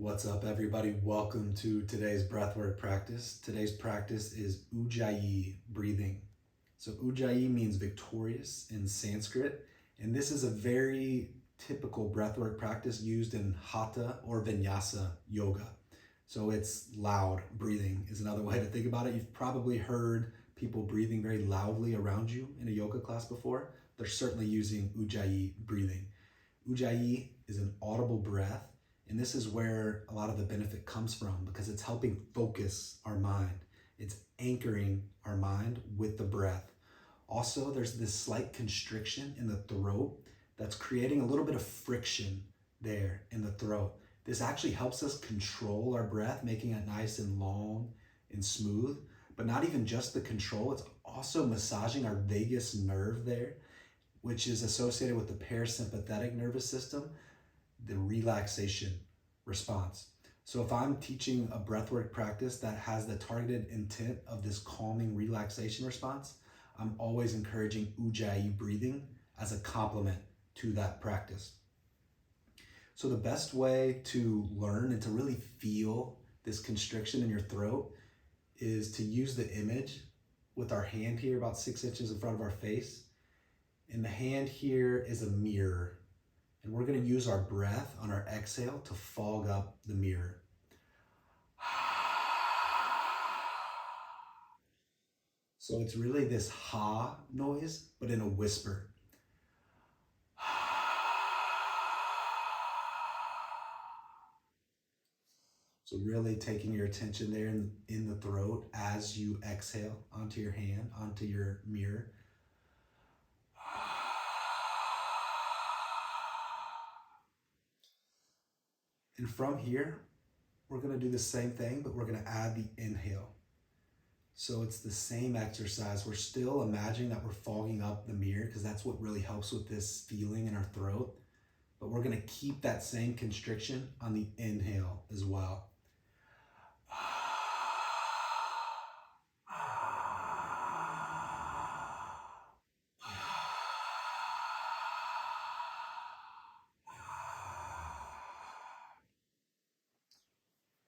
What's up, everybody? Welcome to today's breathwork practice. Today's practice is Ujjayi breathing. So Ujjayi means victorious in Sanskrit, and this is a very typical breathwork practice used in Hatha or Vinyasa yoga. So it's loud breathing is another way to think about it. You've probably heard people breathing very loudly around you in a yoga class before. They're certainly using Ujjayi breathing. Ujjayi is an audible breath. And this is where a lot of the benefit comes from because it's helping focus our mind. It's anchoring our mind with the breath. Also, there's this slight constriction in the throat that's creating a little bit of friction there in the throat. This actually helps us control our breath, making it nice and long and smooth. But not even just the control, it's also massaging our vagus nerve there, which is associated with the parasympathetic nervous system, the relaxation response. So if I'm teaching a breathwork practice that has the targeted intent of this calming relaxation response, I'm always encouraging Ujjayi breathing as a complement to that practice. So the best way to learn and to really feel this constriction in your throat is to use the image with our hand here about 6 inches in front of our face. And the hand here is a mirror. And we're going to use our breath on our exhale to fog up the mirror. So it's really this ha noise, but in a whisper. So really taking your attention there in the throat as you exhale onto your hand, onto your mirror. And from here, we're going to do the same thing, but we're going to add the inhale. So it's the same exercise. We're still imagining that we're fogging up the mirror because that's what really helps with this feeling in our throat. But we're going to keep that same constriction on the inhale as well.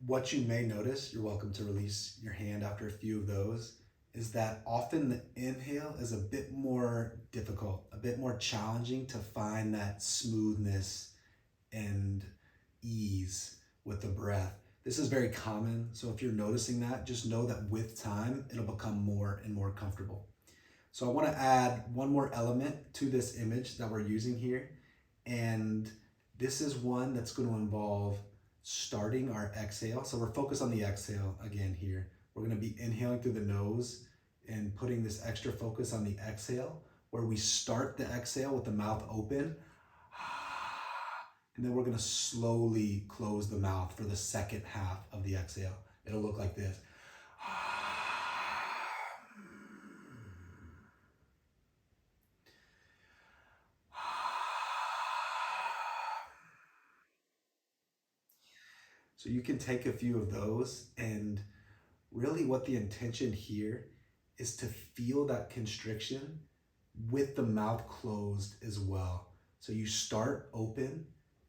What you may notice, you're welcome to release your hand after a few of those, is that often the inhale is a bit more difficult, a bit more challenging to find that smoothness and ease with the breath. This is very common, so if you're noticing that, just know that with time, it'll become more and more comfortable. So I want to add one more element to this image that we're using here, and this is one that's going to involve starting our exhale. So we're focused on the exhale again here. We're going to be inhaling through the nose and putting this extra focus on the exhale, where we start the exhale with the mouth open. And then we're going to slowly close the mouth for the second half of the exhale. It'll look like this. So you can take a few of those, and really what the intention here is to feel that constriction with the mouth closed as well. So you start open,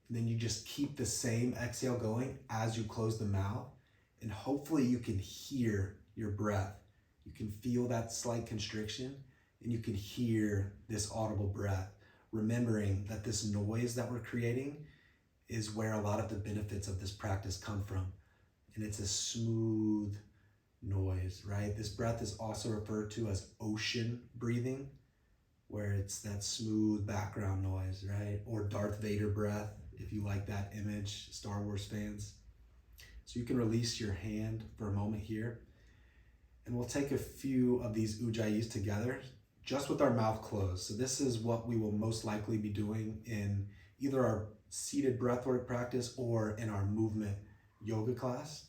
and then you just keep the same exhale going as you close the mouth, and hopefully you can hear your breath. You can feel that slight constriction, and you can hear this audible breath, remembering that this noise that we're creating is where a lot of the benefits of this practice come from. And it's a smooth noise, right? This breath is also referred to as ocean breathing, where it's that smooth background noise, right? Or Darth Vader breath, if you like that image, Star Wars fans. So you can release your hand for a moment here, and we'll take a few of these Ujjayis together, just with our mouth closed. So this is what we will most likely be doing in either our seated breathwork practice or in our movement yoga class.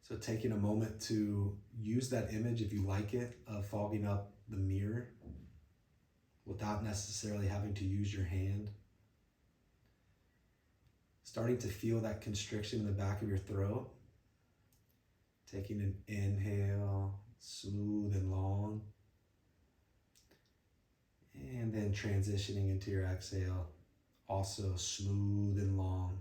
So taking a moment to use that image, if you like it, of fogging up the mirror without necessarily having to use your hand. Starting to feel that constriction in the back of your throat. Taking an inhale, smooth and long. And then transitioning into your exhale, also smooth and long.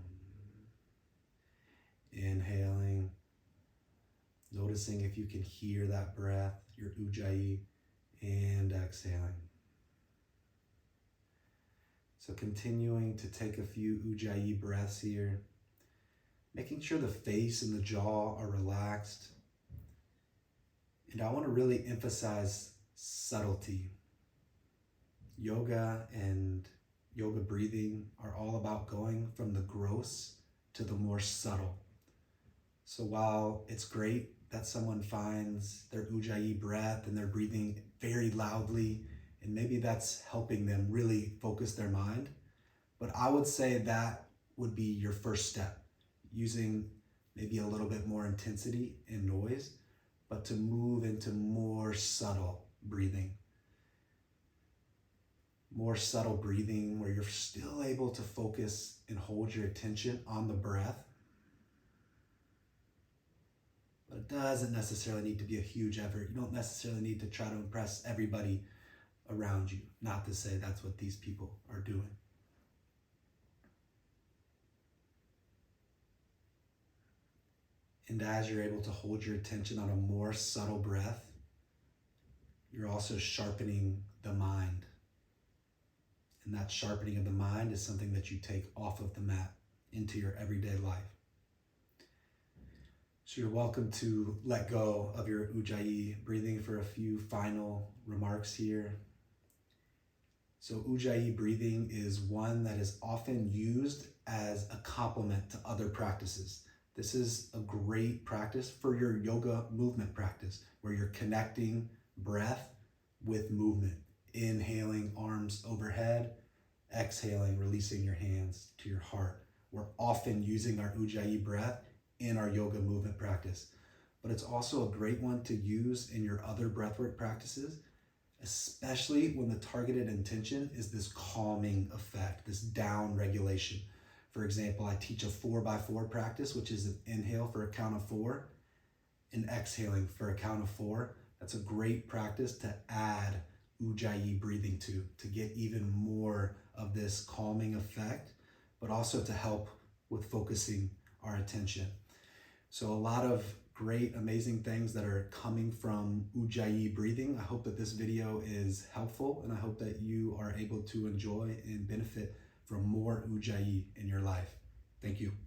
noticing if you can hear that breath, your Ujjayi, and exhaling. So continuing to take a few Ujjayi breaths here, making sure the face and the jaw are relaxed. And I want to really emphasize subtlety. Yoga and yoga breathing are all about going from the gross to the more subtle. So while it's great that someone finds their Ujjayi breath and they're breathing very loudly, and maybe that's helping them really focus their mind, but I would say that would be your first step, using maybe a little bit more intensity and noise, but to move into more subtle breathing. More subtle breathing where you're still able to focus and hold your attention on the breath. But it doesn't necessarily need to be a huge effort. You don't necessarily need to try to impress everybody around you. Not to say that's what these people are doing. And as you're able to hold your attention on a more subtle breath, you're also sharpening the mind. And that sharpening of the mind is something that you take off of the mat into your everyday life. So you're welcome to let go of your Ujjayi breathing for a few final remarks here. So Ujjayi breathing is one that is often used as a complement to other practices. This is a great practice for your yoga movement practice, where you're connecting breath with movement. Inhaling, arms overhead, exhaling, releasing your hands to your heart. We're often using our Ujjayi breath in our yoga movement practice, but it's also a great one to use in your other breathwork practices, especially when the targeted intention is this calming effect, this down regulation. For example, I teach a 4x4 practice, which is an inhale for a count of 4 and exhaling for a count of 4. That's a great practice to add Ujjayi breathing to get even more of this calming effect, but also to help with focusing our attention. So a lot of great, amazing things that are coming from Ujjayi breathing. I hope that this video is helpful, and I hope that you are able to enjoy and benefit from more Ujjayi in your life. Thank you.